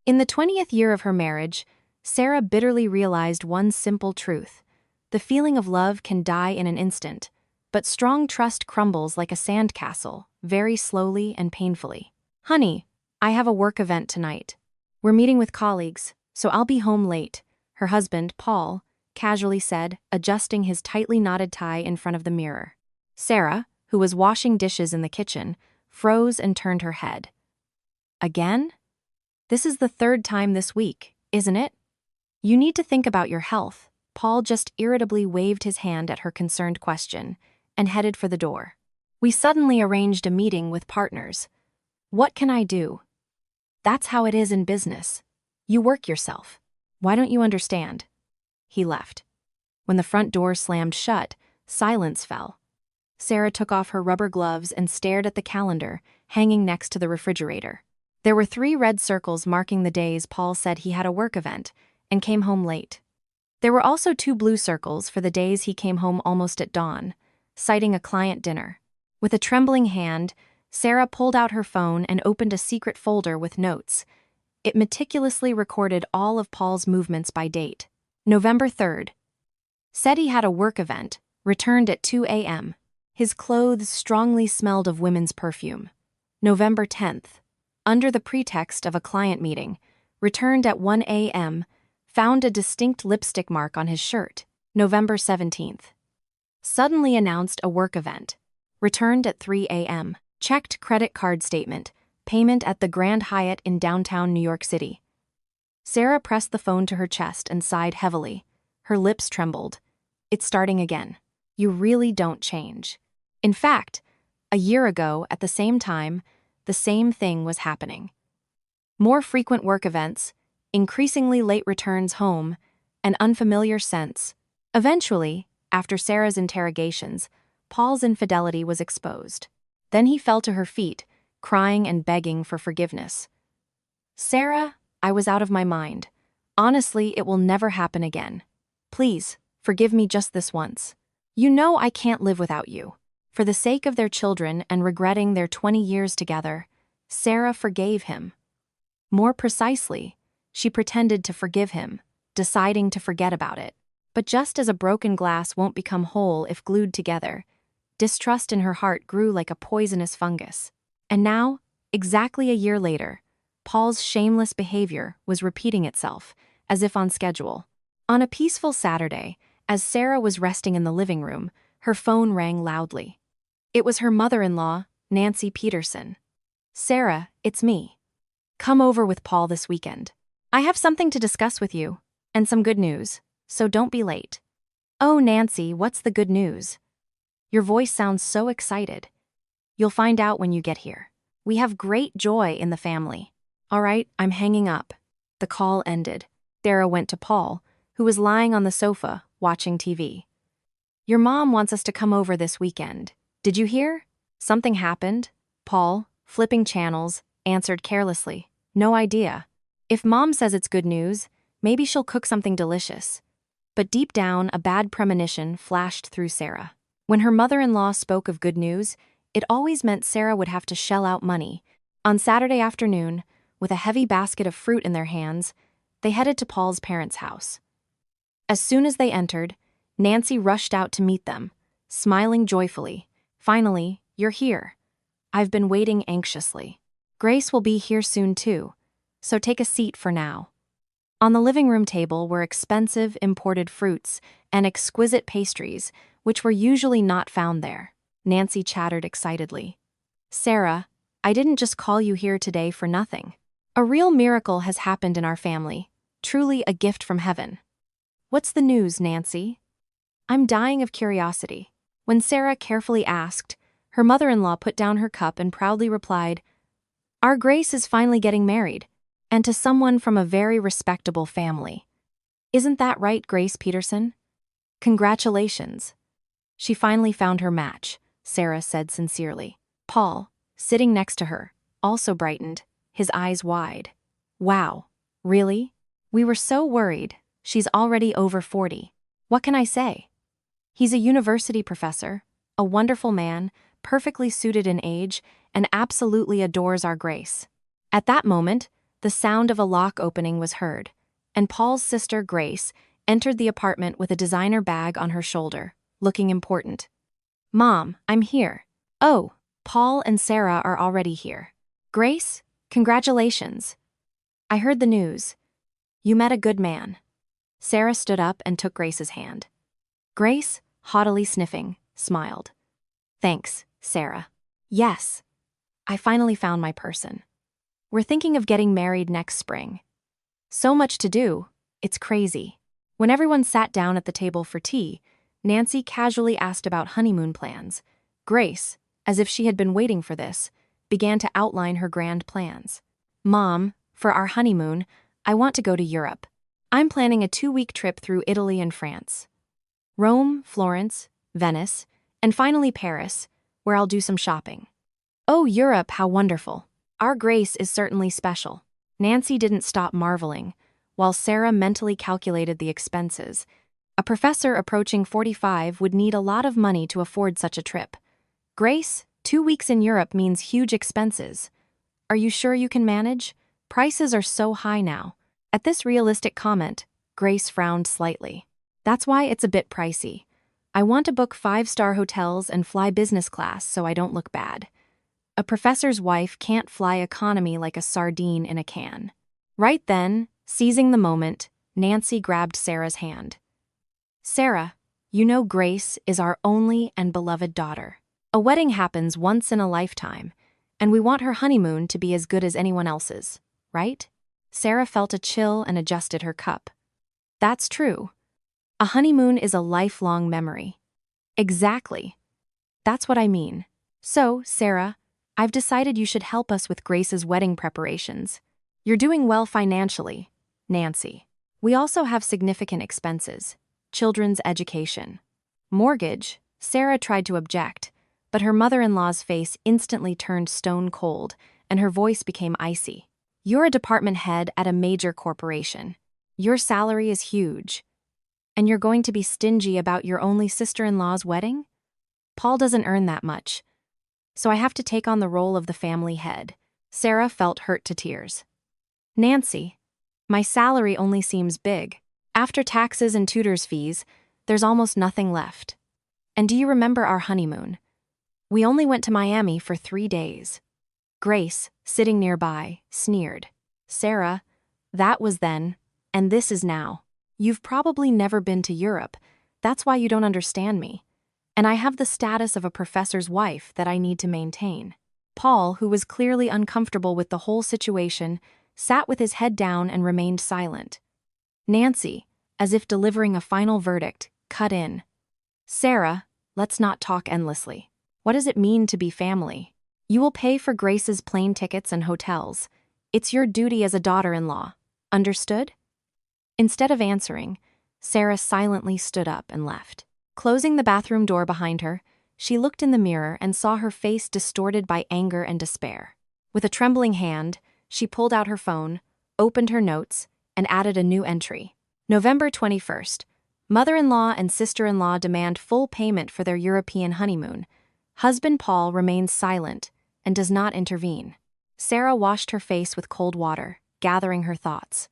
In the 20th year of her marriage, Sarah bitterly realized one simple truth. The feeling of love can die in an instant, but strong trust crumbles like a sandcastle, very slowly and painfully. "Honey, I have a work event tonight. We're meeting with colleagues, so I'll be home late," her husband, Paul, casually said, adjusting his tightly knotted tie in front of the mirror. Sarah, who was washing dishes in the kitchen, froze and turned her head. "Again? This is the third time this week, isn't it? You need to think about your health." Paul just irritably waved his hand at her concerned question and headed for the door. "We suddenly arranged a meeting with partners. What can I do? That's how it is in business. You work yourself. Why don't you understand?" He left. When the front door slammed shut, silence fell. Sarah took off her rubber gloves and stared at the calendar hanging next to the refrigerator. There were 3 red circles marking the days Paul said he had a work event and came home late. There were also 2 blue circles for the days he came home almost at dawn, citing a client dinner. With a trembling hand, Sarah pulled out her phone and opened a secret folder with notes. It meticulously recorded all of Paul's movements by date. November 3rd. Said he had a work event, returned at 2 a.m. His clothes strongly smelled of women's perfume. November 10th. Under the pretext of a client meeting, returned at 1 a.m., found a distinct lipstick mark on his shirt. November 17th. Suddenly announced a work event. Returned at 3 a.m. Checked credit card statement. Payment at the Grand Hyatt in downtown New York City. Sarah pressed the phone to her chest and sighed heavily. Her lips trembled. "It's starting again. You really don't change." In fact, a year ago, at the same time, the same thing was happening. More frequent work events, increasingly late returns home, an unfamiliar sense. Eventually, after Sarah's interrogations, Paul's infidelity was exposed. Then he fell to her feet, crying and begging for forgiveness. "Sarah, I was out of my mind. Honestly, it will never happen again. Please, forgive me just this once. You know I can't live without you." For the sake of their children and regretting their 20 years together, Sarah forgave him. More precisely, she pretended to forgive him, deciding to forget about it. But just as a broken glass won't become whole if glued together, distrust in her heart grew like a poisonous fungus. And now, exactly a year later, Paul's shameless behavior was repeating itself, as if on schedule. On a peaceful Saturday, as Sarah was resting in the living room, her phone rang loudly. It was her mother-in-law, Nancy Peterson. "Sarah, it's me. Come over with Paul this weekend. I have something to discuss with you, and some good news, so don't be late." "Oh, Nancy, what's the good news? Your voice sounds so excited." "You'll find out when you get here. We have great joy in the family." "All right, I'm hanging up." The call ended. Sarah went to Paul, who was lying on the sofa, watching TV. "Your mom wants us to come over this weekend. Did you hear? Something happened?" Paul, flipping channels, answered carelessly. "No idea. If Mom says it's good news, maybe she'll cook something delicious." But deep down, a bad premonition flashed through Sarah. When her mother-in-law spoke of good news, it always meant Sarah would have to shell out money. On Saturday afternoon, with a heavy basket of fruit in their hands, they headed to Paul's parents' house. As soon as they entered, Nancy rushed out to meet them, smiling joyfully. "Finally, you're here. I've been waiting anxiously. Grace will be here soon too, so take a seat for now." On the living room table were expensive imported fruits and exquisite pastries, which were usually not found there. Nancy chattered excitedly. "Sarah, I didn't just call you here today for nothing. A real miracle has happened in our family, truly a gift from heaven." "What's the news, Nancy?" "I'm dying of curiosity." When Sarah carefully asked, her mother-in-law put down her cup and proudly replied, "Our Grace is finally getting married, and to someone from a very respectable family. Isn't that right, Grace Peterson? Congratulations." "She finally found her match," Sarah said sincerely. Paul, sitting next to her, also brightened, his eyes wide. "Wow, really? We were so worried. She's already over 40. What can I say? He's a university professor, a wonderful man, perfectly suited in age, and absolutely adores our Grace." At that moment, The sound of a lock opening was heard, and Paul's sister, Grace, entered the apartment with a designer bag on her shoulder, looking important. "Mom, I'm here." "Oh, Paul and Sarah are already here." "Grace, congratulations. I heard the news. You met a good man." Sarah stood up and took Grace's hand. Grace, haughtily sniffing, smiled. "Thanks, Sarah." "Yes. I finally found my person. We're thinking of getting married next spring." So much to do, it's crazy. When everyone sat down at the table for tea, Nancy casually asked about honeymoon plans. Grace, as if she had been waiting for this, began to outline her grand plans. "Mom, for our honeymoon, I want to go to Europe. I'm planning a 2-week trip through Italy and France. Rome, Florence, Venice, and finally Paris, where I'll do some shopping." "Oh, Europe, how wonderful. Our Grace is certainly special." Nancy didn't stop marveling, while Sarah mentally calculated the expenses. A professor approaching 45 would need a lot of money to afford such a trip. "Grace, 2 weeks in Europe means huge expenses. Are you sure you can manage? Prices are so high now." At this realistic comment, Grace frowned slightly. "That's why it's a bit pricey. I want to book 5-star hotels and fly business class so I don't look bad. A professor's wife can't fly economy like a sardine in a can." Right then, seizing the moment, Nancy grabbed Sarah's hand. "Sarah, you know Grace is our only and beloved daughter. A wedding happens once in a lifetime, and we want her honeymoon to be as good as anyone else's, right?" Sarah felt a chill and adjusted her cup. "That's true. A honeymoon is a lifelong memory." "Exactly. That's what I mean. So, Sarah, I've decided you should help us with Grace's wedding preparations. You're doing well financially, Nancy. We also have significant expenses. Children's education. Mortgage." Sarah tried to object, but her mother-in-law's face instantly turned stone cold, and her voice became icy. "You're a department head at a major corporation. Your salary is huge. And you're going to be stingy about your only sister-in-law's wedding? Paul doesn't earn that much, so I have to take on the role of the family head." Sarah felt hurt to tears. "Nancy, my salary only seems big. After taxes and tutor's fees, there's almost nothing left. And do you remember our honeymoon? We only went to Miami for 3 days." Grace, sitting nearby, sneered. "Sarah, that was then, and this is now. You've probably never been to Europe. That's why you don't understand me. And I have the status of a professor's wife that I need to maintain." Paul, who was clearly uncomfortable with the whole situation, sat with his head down and remained silent. Nancy, as if delivering a final verdict, cut in. "Sarah, let's not talk endlessly. What does it mean to be family? You will pay for Grace's plane tickets and hotels. It's your duty as a daughter-in-law. Understood?" Instead of answering, Sarah silently stood up and left. Closing the bathroom door behind her, she looked in the mirror and saw her face distorted by anger and despair. With a trembling hand, she pulled out her phone, opened her notes, and added a new entry. November 21st. Mother-in-law and sister-in-law demand full payment for their European honeymoon. Husband Paul remains silent and does not intervene. Sarah washed her face with cold water, gathering her thoughts.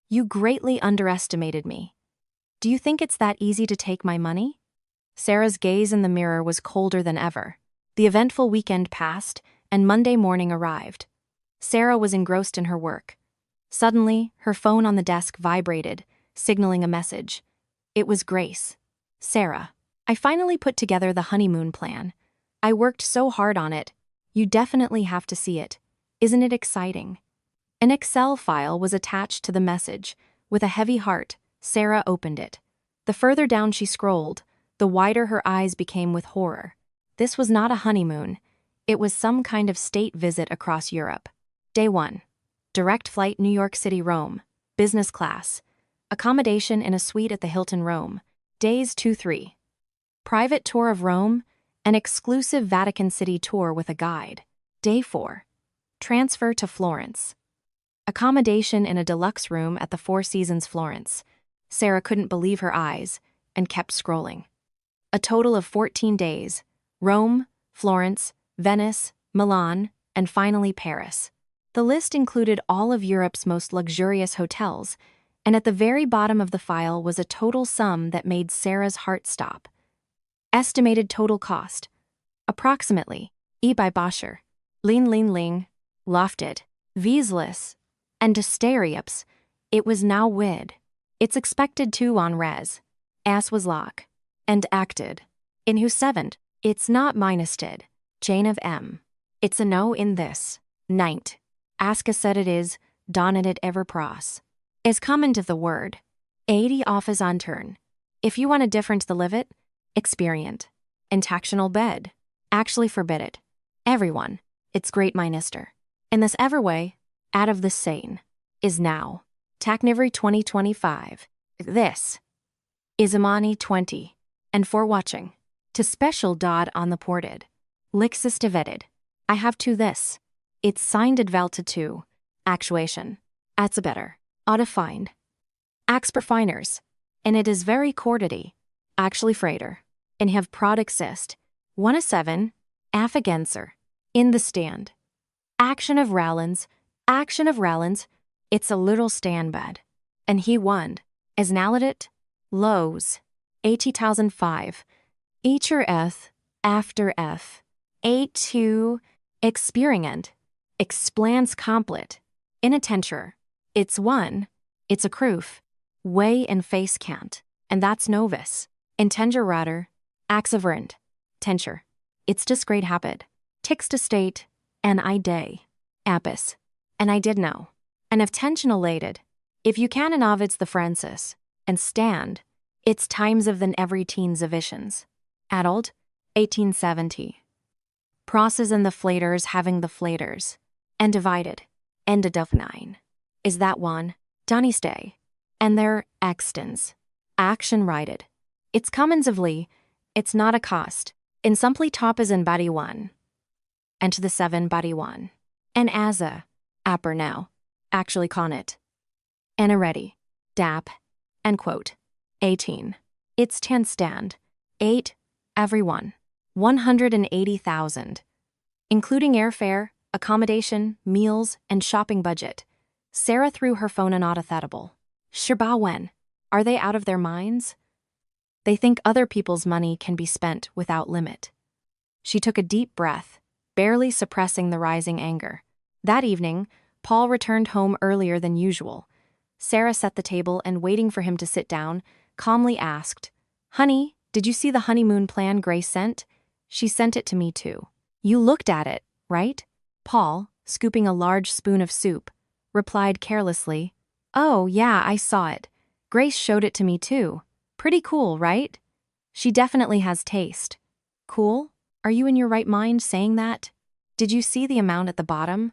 "You greatly underestimated me. Do you think it's that easy to take my money?" Sarah's gaze in the mirror was colder than ever. The eventful weekend passed, and Monday morning arrived. Sarah was engrossed in her work. Suddenly, her phone on the desk vibrated, signaling a message. It was Grace. "Sarah, I finally put together the honeymoon plan. I worked so hard on it. You definitely have to see it. Isn't it exciting?" An Excel file was attached to the message. With a heavy heart, Sarah opened it. The further down she scrolled, the wider her eyes became with horror. This was not a honeymoon. It was some kind of state visit across Europe. Day 1. Direct flight New York City, Rome. Business class. Accommodation in a suite at the Hilton, Rome. Days 2-3. Private tour of Rome. An exclusive Vatican City tour with a guide. Day 4. Transfer to Florence. Accommodation in a deluxe room at the Four Seasons, Florence. Sarah couldn't believe her eyes and kept scrolling. A total of 14 days. Rome, Florence, Venice, Milan, and finally Paris. The list included all of Europe's most luxurious hotels, and at the very bottom of the file was a total sum that made Sarah's heart stop. Estimated total cost. Approximately. E by Boscher. Ling, lofted. Wieslis. And Asteriups. It was now wid. It's expected to on res. As was lock. And acted. In who seventh. It's not minusted. Jane of M. It's a no in this. Ninth. Aska said it is, donnet it ever pros. Is common to the word. 80 office on turn. If you want a difference to live it, experient. Intactional bed. Actually forbid it. Everyone. It's great minister. In this ever way, out of the sane. Is now. Taknivery 2025. This. Is Imani 20. And for watching. To special dot on the ported. Lixis divided. I have to this. It's signed advalta to. Actuation. At's a better. Oughta find. Ax perfiners. And it is very cordity. Actually freighter. And have prod exist. 1 a 7. Affigenser. In the stand. Action of Rallins. It's a little stand bed. And he won. As naladit. Lows. 80,005. Eacher F. After F. 82. Experient. Explans complet. Inattenture. It's one. It's a croof. Way and face count. And that's novice. Intenger ratter. Axaverant. Tenture. It's just great habit. Ticks to state. And I day. Apis. And I did know. And if tension elated. If you can in Ovid's the Francis. And stand. It's times of than every teens evisions. Adult. 1870. Process and the flaters having the flaters. And divided. End of 9. Is that one? Donny stay. And their extens. Action righted. It's commons of Lee. It's not a cost. In simply top is in body 1. And to the 7 body 1. And as a. Apper now. Actually con it. And a ready. Dap. And quote. 18. It's 10 stand. 8. Everyone. 180,000. Including airfare, accommodation, meals, and shopping budget. Sarah threw her phone unauthoritable. Shirba when? Are they out of their minds? They think other people's money can be spent without limit. She took a deep breath, barely suppressing the rising anger. That evening, Paul returned home earlier than usual. Sarah set the table and, waiting for him to sit down, calmly asked, "Honey, did you see the honeymoon plan Grace sent?" "She sent it to me too." "You looked at it, right?" Paul, scooping a large spoon of soup, replied carelessly, "Oh, yeah, I saw it. Grace showed it to me too. Pretty cool, right? She definitely has taste." "Cool? Are you in your right mind saying that? Did you see the amount at the bottom?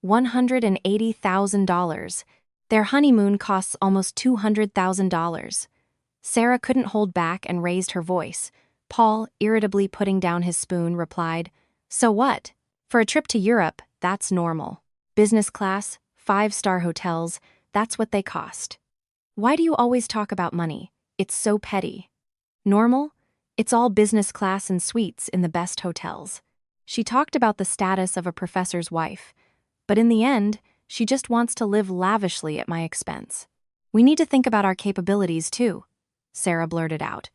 $180,000. Their honeymoon costs almost $200,000. Sarah couldn't hold back and raised her voice. Paul, irritably putting down his spoon, replied, "So what? For a trip to Europe, that's normal. Business class, 5-star hotels, that's what they cost. Why do you always talk about money? It's so petty." "Normal? It's all business class and suites in the best hotels." She talked about the status of a professor's wife, but in the end, she just wants to live lavishly at my expense. "We need to think about our capabilities too," Sarah blurted out.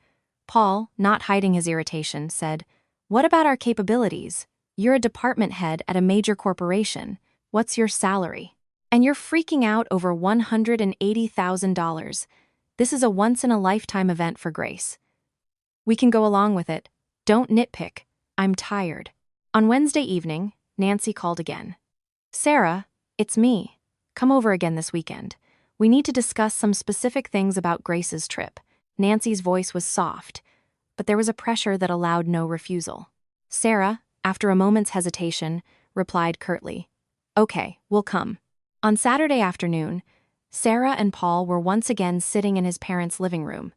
Paul, not hiding his irritation, said, "What about our capabilities? You're a department head at a major corporation. What's your salary? And you're freaking out over $180,000. This is a once-in-a-lifetime event for Grace. We can go along with it. Don't nitpick. I'm tired." On Wednesday evening, Nancy called again. "Sarah, it's me. Come over again this weekend. We need to discuss some specific things about Grace's trip." Nancy's voice was soft, but there was a pressure that allowed no refusal. Sarah, after a moment's hesitation, replied curtly, "Okay, we'll come." On Saturday afternoon, Sarah and Paul were once again sitting in his parents' living room.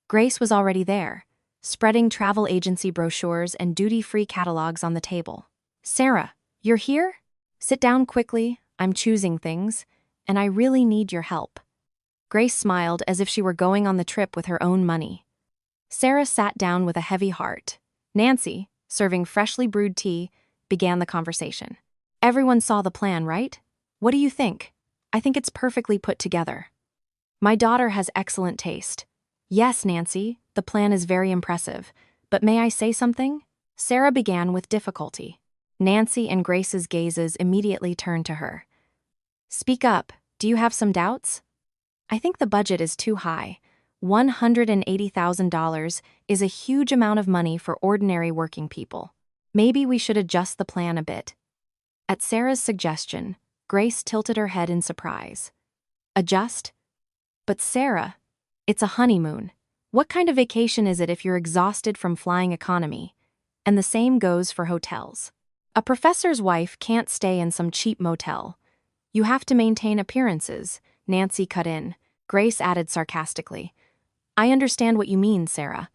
Grace was already there, spreading travel agency brochures and duty-free catalogs on the table. "Sarah, you're here? Sit down quickly. I'm choosing things, and I really need your help." Grace smiled as if she were going on the trip with her own money. Sarah sat down with a heavy heart. Nancy, serving freshly brewed tea, began the conversation. "Everyone saw the plan, right? What do you think? I think it's perfectly put together. My daughter has excellent taste. Yes, Nancy, the plan is very impressive. But may I say something? Sarah began with difficulty. Nancy and Grace's gazes immediately turned to her. Speak up. Do you have some doubts? I think the budget is too high. $180,000 is a huge amount of money for ordinary working people. Maybe we should adjust the plan a bit. At Sarah's suggestion, Grace tilted her head in surprise. Adjust? But Sarah, it's a honeymoon. What kind of vacation is it if you're exhausted from flying economy? And the same goes for hotels. A professor's wife can't stay in some cheap motel. You have to maintain appearances, Nancy cut in. Grace added sarcastically. I understand what you mean, Sarah,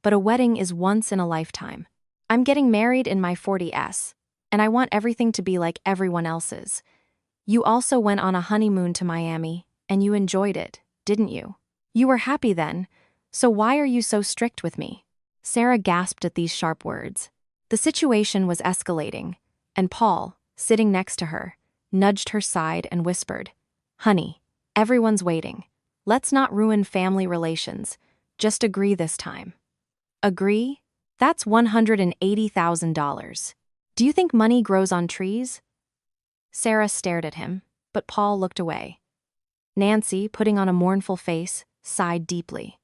but a wedding is once in a lifetime. I'm getting married in my 40s, and I want everything to be like everyone else's. You also went on a honeymoon to Miami, and you enjoyed it, didn't you? You were happy then, so why are you so strict with me? Sarah gasped at these sharp words. The situation was escalating, and Paul, sitting next to her, nudged her side and whispered, Honey, everyone's waiting. Let's not ruin family relations. Just agree this time. Agree? That's $180,000. Do you think money grows on trees? Sarah stared at him, but Paul looked away. Nancy, putting on a mournful face, sighed deeply.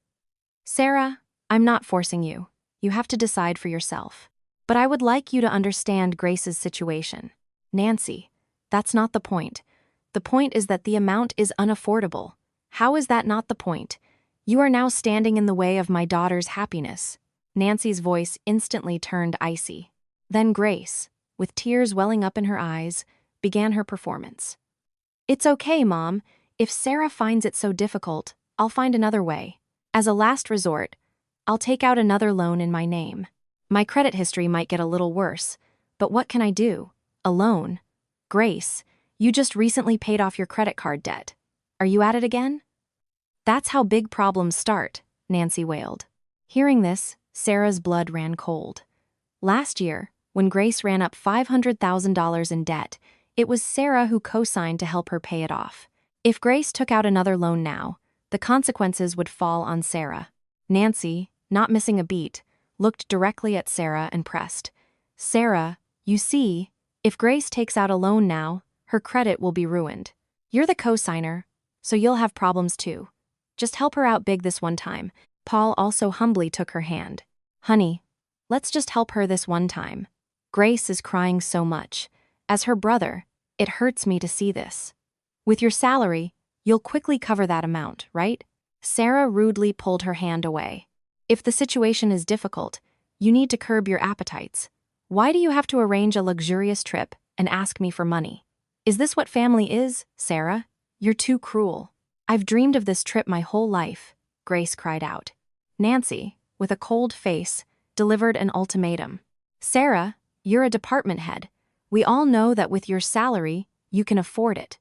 Sarah, I'm not forcing you. You have to decide for yourself. But I would like you to understand Grace's situation. Nancy, that's not the point. The point is that the amount is unaffordable. How is that not the point? You are now standing in the way of my daughter's happiness. Nancy's voice instantly turned icy. Then Grace, with tears welling up in her eyes, began her performance. It's okay, Mom. If Sarah finds it so difficult, I'll find another way. As a last resort, I'll take out another loan in my name. My credit history might get a little worse, but what can I do? A loan? Grace, you just recently paid off your credit card debt. Are you at it again? That's how big problems start, Nancy wailed. Hearing this, Sarah's blood ran cold. Last year, when Grace ran up $500,000 in debt, it was Sarah who co-signed to help her pay it off. If Grace took out another loan now, the consequences would fall on Sarah. Nancy, not missing a beat, looked directly at Sarah and pressed. Sarah, you see, if Grace takes out a loan now, her credit will be ruined. You're the co-signer, so you'll have problems too. Just help her out big this one time. Paul also humbly took her hand. Honey, let's just help her this one time. Grace is crying so much. As her brother, it hurts me to see this. With your salary, you'll quickly cover that amount, right? Sarah rudely pulled her hand away. If the situation is difficult, you need to curb your appetites. Why do you have to arrange a luxurious trip and ask me for money? Is this what family is, Sarah? You're too cruel. I've dreamed of this trip my whole life, Grace cried out. Nancy, with a cold face, delivered an ultimatum. Sarah, you're a department head. We all know that with your salary, you can afford it.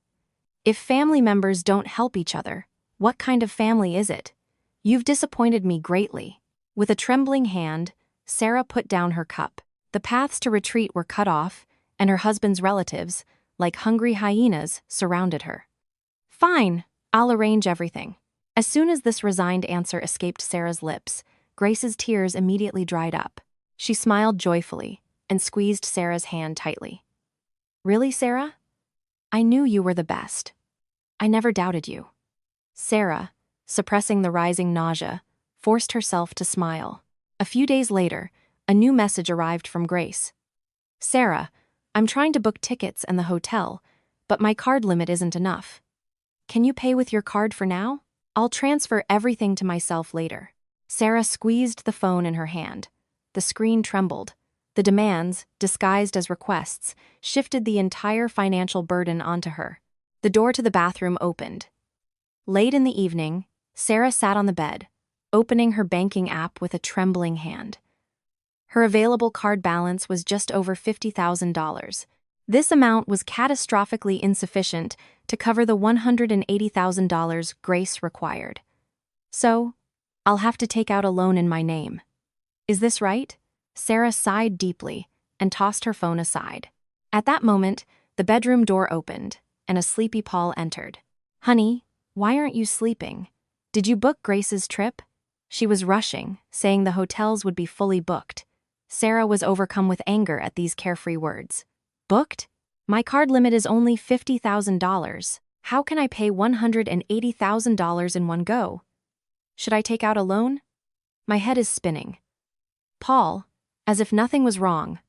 If family members don't help each other, what kind of family is it? You've disappointed me greatly. With a trembling hand, Sarah put down her cup. The paths to retreat were cut off, and her husband's relatives, like hungry hyenas, surrounded her. Fine, I'll arrange everything. As soon as this resigned answer escaped Sarah's lips, Grace's tears immediately dried up. She smiled joyfully and squeezed Sarah's hand tightly. Really, Sarah? I knew you were the best. I never doubted you. Sarah, suppressing the rising nausea, forced herself to smile. A few days later, a new message arrived from Grace. Sarah, I'm trying to book tickets and the hotel, but my card limit isn't enough. Can you pay with your card for now? I'll transfer everything to myself later. Sarah squeezed the phone in her hand. The screen trembled. The demands, disguised as requests, shifted the entire financial burden onto her. The door to the bathroom opened. Late in the evening, Sarah sat on the bed, opening her banking app with a trembling hand. Her available card balance was just over $50,000. This amount was catastrophically insufficient to cover the $180,000 Grace required. So, I'll have to take out a loan in my name. Is this right? Sarah sighed deeply and tossed her phone aside. At that moment, the bedroom door opened, and a sleepy Paul entered. "Honey, why aren't you sleeping? Did you book Grace's trip?" She was rushing, saying the hotels would be fully booked. Sarah was overcome with anger at these carefree words. "Booked? My card limit is only $50,000. How can I pay $180,000 in one go? Should I take out a loan? My head is spinning." Paul, as if nothing was wrong,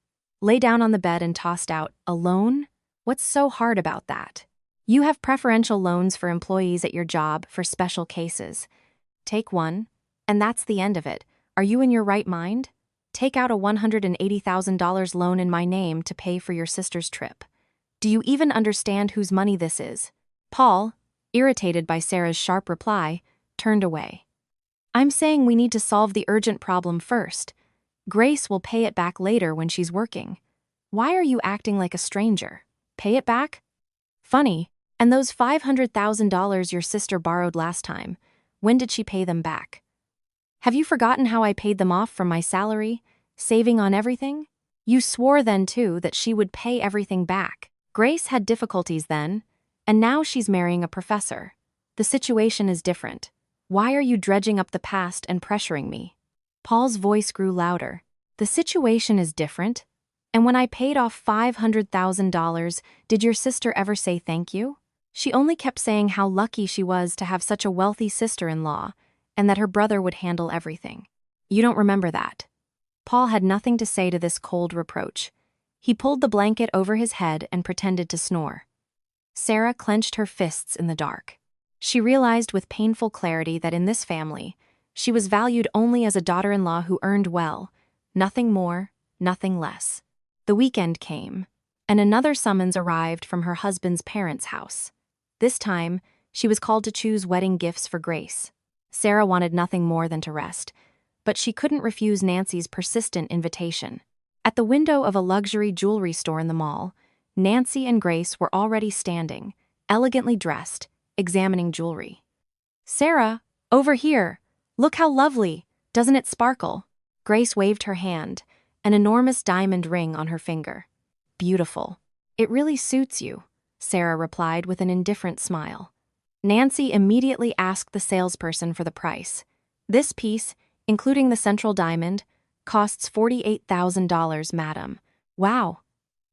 lay down on the bed and tossed out, "A loan? What's so hard about that? You have preferential loans for employees at your job for special cases. Take one, and that's the end of it. Are you in your right mind? Take out a $180,000 loan in my name to pay for your sister's trip. Do you even understand whose money this is?" Paul, irritated by Sarah's sharp reply, turned away. "I'm saying we need to solve the urgent problem first. Grace will pay it back later when she's working. Why are you acting like a stranger? Pay it back? Funny. And those $500,000 your sister borrowed last time, when did she pay them back? Have you forgotten how I paid them off from my salary, saving on everything? You swore then, too, that she would pay everything back. Grace had difficulties then, and now she's marrying a professor. The situation is different. Why are you dredging up the past and pressuring me?" Paul's voice grew louder. "The situation is different? And when I paid off $500,000, did your sister ever say thank you? She only kept saying how lucky she was to have such a wealthy sister-in-law, and that her brother would handle everything. You don't remember that." Paul had nothing to say to this cold reproach. He pulled the blanket over his head and pretended to snore. Sarah clenched her fists in the dark. She realized with painful clarity that in this family, she was valued only as a daughter-in-law who earned well, nothing more, nothing less. The weekend came, and another summons arrived from her husband's parents' house. This time, she was called to choose wedding gifts for Grace. Sarah wanted nothing more than to rest, but she couldn't refuse Nancy's persistent invitation. At the window of a luxury jewelry store in the mall, Nancy and Grace were already standing, elegantly dressed, examining jewelry. "Sarah, over here! Look how lovely! Doesn't it sparkle?" Grace waved her hand, an enormous diamond ring on her finger. "Beautiful. It really suits you," Sarah replied with an indifferent smile. Nancy immediately asked the salesperson for the price. "This piece, including the central diamond, costs $48,000, madam." "Wow.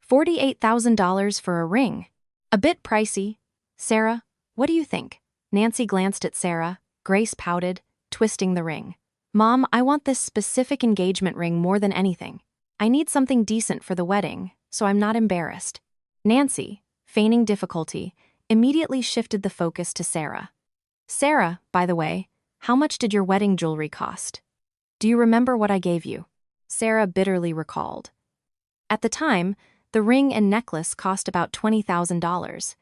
$48,000 for a ring. A bit pricey. Sarah, what do you think?" Nancy glanced at Sarah. Grace pouted, twisting the ring. "Mom, I want this specific engagement ring more than anything. I need something decent for the wedding, so I'm not embarrassed." Nancy, feigning difficulty, immediately shifted the focus to Sarah. "Sarah, by the way, how much did your wedding jewelry cost? Do you remember what I gave you?" Sarah bitterly recalled. "At the time, the ring and necklace cost about $20,000.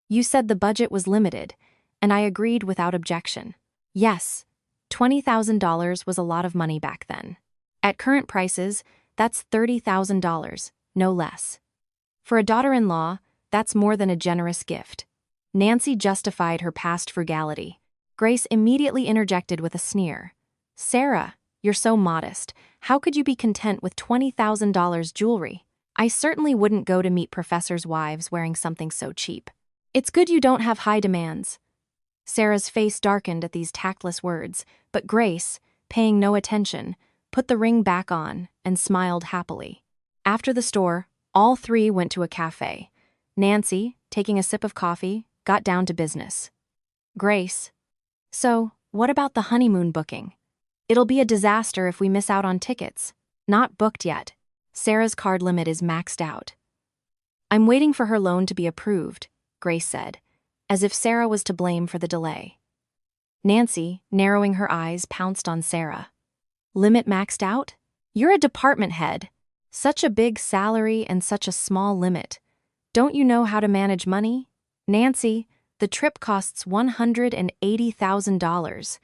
You said the budget was limited, and I agreed without objection. Yes, $20,000 was a lot of money back then. At current prices, that's $30,000, no less. For a daughter-in-law, that's more than a generous gift." Nancy justified her past frugality. Grace immediately interjected with a sneer. "Sarah, you're so modest. How could you be content with $20,000 jewelry? I certainly wouldn't go to meet professors' wives wearing something so cheap. It's good you don't have high demands." Sarah's face darkened at these tactless words, but Grace, paying no attention, put the ring back on and smiled happily. After the store, all three went to a cafe. Nancy, taking a sip of coffee, got down to business. "Grace, so, what about the honeymoon booking? It'll be a disaster if we miss out on tickets." "Not booked yet. Sarah's card limit is maxed out." "I'm waiting for her loan to be approved," Grace said, as if Sarah was to blame for the delay. Nancy, narrowing her eyes, pounced on Sarah. "Limit maxed out? You're a department head. Such a big salary and such a small limit. Don't you know how to manage money? Nancy, the trip costs $180,000.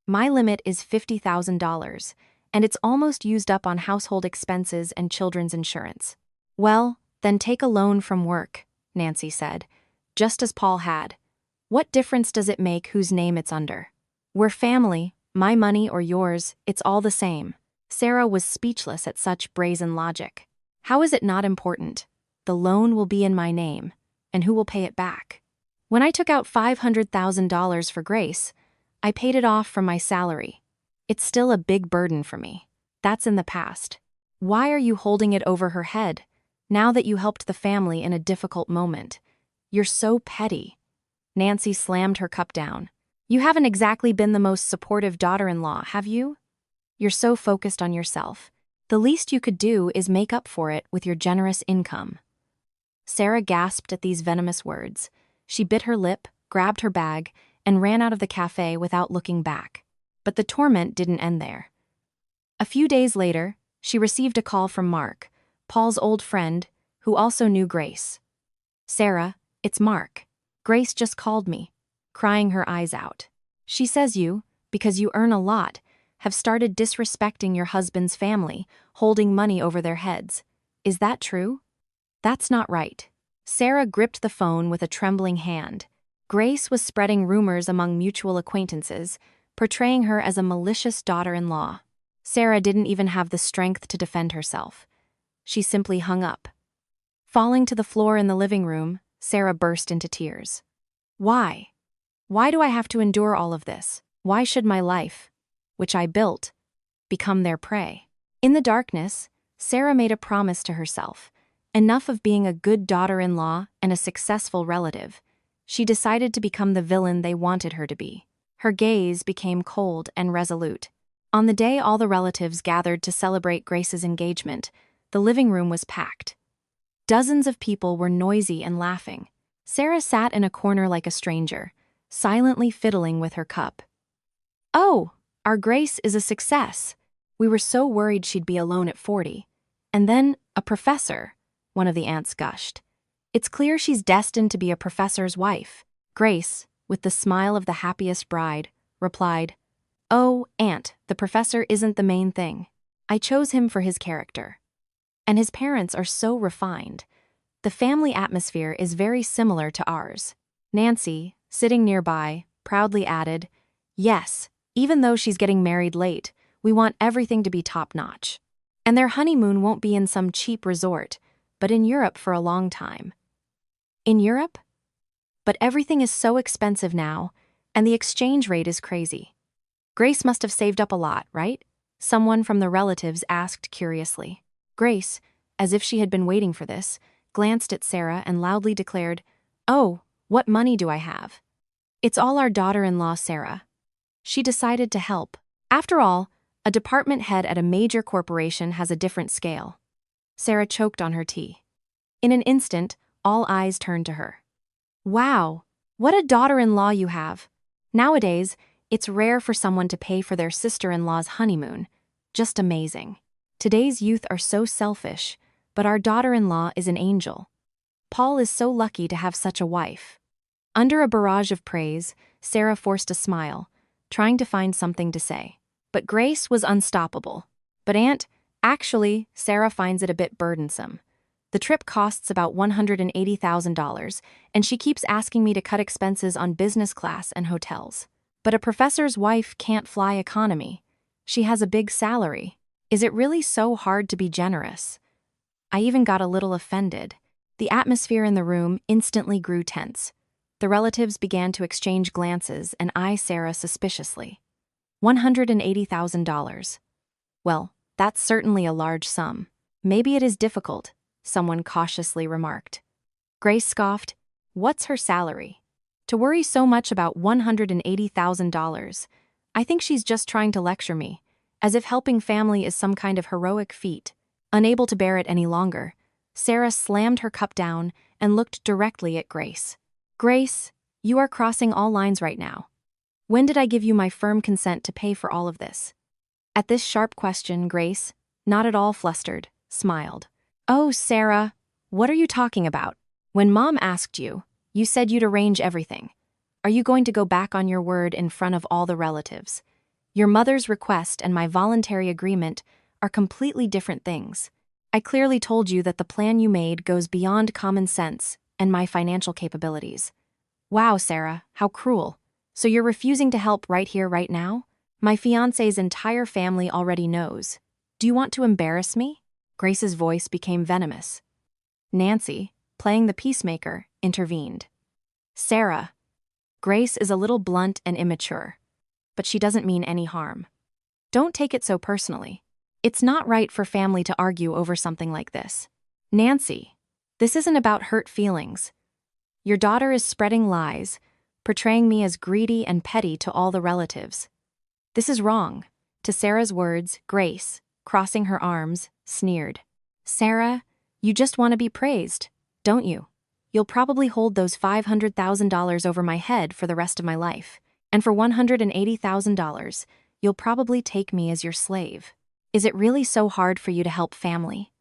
My limit is $50,000, and it's almost used up on household expenses and children's insurance." "Well, then take a loan from work," Nancy said, just as Paul had. "What difference does it make whose name it's under? We're family, my money or yours, it's all the same." Sarah was speechless at such brazen logic. "How is it not important? The loan will be in my name, and who will pay it back? When I took out $500,000 for Grace, I paid it off from my salary. It's still a big burden for me. That's in the past. Why are you holding it over her head, now that you helped the family in a difficult moment? You're so petty. Nancy slammed her cup down. You haven't exactly been the most supportive daughter-in-law, have you? You're so focused on yourself. The least you could do is make up for it with your generous income. Sarah gasped at these venomous words. She bit her lip, grabbed her bag, and ran out of the cafe without looking back. But the torment didn't end there. A few days later, she received a call from Mark, Paul's old friend, who also knew Grace. Sarah, it's Mark. Grace just called me, crying her eyes out. She says you, because you earn a lot, have started disrespecting your husband's family, holding money over their heads. Is that true? That's not right. Sarah gripped the phone with a trembling hand. Grace was spreading rumors among mutual acquaintances, portraying her as a malicious daughter-in-law. Sarah didn't even have the strength to defend herself. She simply hung up. Falling to the floor in the living room, Sarah burst into tears. Why? Why do I have to endure all of this? Why should my life, which I built, become their prey? In the darkness, Sarah made a promise to herself. Enough of being a good daughter-in-law and a successful relative. She decided to become the villain they wanted her to be. Her gaze became cold and resolute. On the day all the relatives gathered to celebrate Grace's engagement, the living room was packed. Dozens of people were noisy and laughing. Sarah sat in a corner like a stranger, silently fiddling with her cup. Oh, our Grace is a success. We were so worried she'd be alone at 40. And then, a professor, one of the aunts gushed. It's clear she's destined to be a professor's wife. Grace, with the smile of the happiest bride, replied, Oh, Aunt, the professor isn't the main thing. I chose him for his character. And his parents are so refined. The family atmosphere is very similar to ours. Nancy, sitting nearby, proudly added, Yes, even though she's getting married late, we want everything to be top-notch. And their honeymoon won't be in some cheap resort, but in Europe for a long time. In Europe? But everything is so expensive now, and the exchange rate is crazy. Grace must have saved up a lot, right? Someone from the relatives asked curiously. Grace, as if she had been waiting for this, glanced at Sarah and loudly declared, Oh, what money do I have? It's all our daughter-in-law, Sarah. She decided to help. After all, a department head at a major corporation has a different scale. Sarah choked on her tea. In an instant, all eyes turned to her. Wow, what a daughter-in-law you have. Nowadays, it's rare for someone to pay for their sister-in-law's honeymoon. Just amazing. Today's youth are so selfish, but our daughter-in-law is an angel. Paul is so lucky to have such a wife. Under a barrage of praise, Sarah forced a smile, trying to find something to say. But Grace was unstoppable. But Aunt, actually, Sarah finds it a bit burdensome. The trip costs about $180,000, and she keeps asking me to cut expenses on business class and hotels. But a professor's wife can't fly economy. She has a big salary. Is it really so hard to be generous? I even got a little offended. The atmosphere in the room instantly grew tense. The relatives began to exchange glances and eye Sarah suspiciously. $180,000. Well, that's certainly a large sum. Maybe it is difficult, someone cautiously remarked. Grace scoffed. What's her salary? To worry so much about $180,000. I think she's just trying to lecture me, as if helping family is some kind of heroic feat. Unable to bear it any longer, Sarah slammed her cup down and looked directly at Grace. Grace, you are crossing all lines right now. When did I give you my firm consent to pay for all of this? At this sharp question, Grace, not at all flustered, smiled. Oh, Sarah, what are you talking about? When Mom asked you, you said you'd arrange everything. Are you going to go back on your word in front of all the relatives? Your mother's request and my voluntary agreement are completely different things. I clearly told you that the plan you made goes beyond common sense and my financial capabilities. Wow, Sarah, how cruel. So you're refusing to help right here, right now? My fiancé's entire family already knows. Do you want to embarrass me? Grace's voice became venomous. Nancy, playing the peacemaker, intervened. Sarah, Grace is a little blunt and immature, but she doesn't mean any harm. Don't take it so personally. It's not right for family to argue over something like this. Nancy, this isn't about hurt feelings. Your daughter is spreading lies, portraying me as greedy and petty to all the relatives. This is wrong. To Sarah's words, Grace, crossing her arms, sneered. Sarah, you just want to be praised, don't you? You'll probably hold those $500,000 over my head for the rest of my life. And for $180,000, you'll probably take me as your slave. Is it really so hard for you to help family?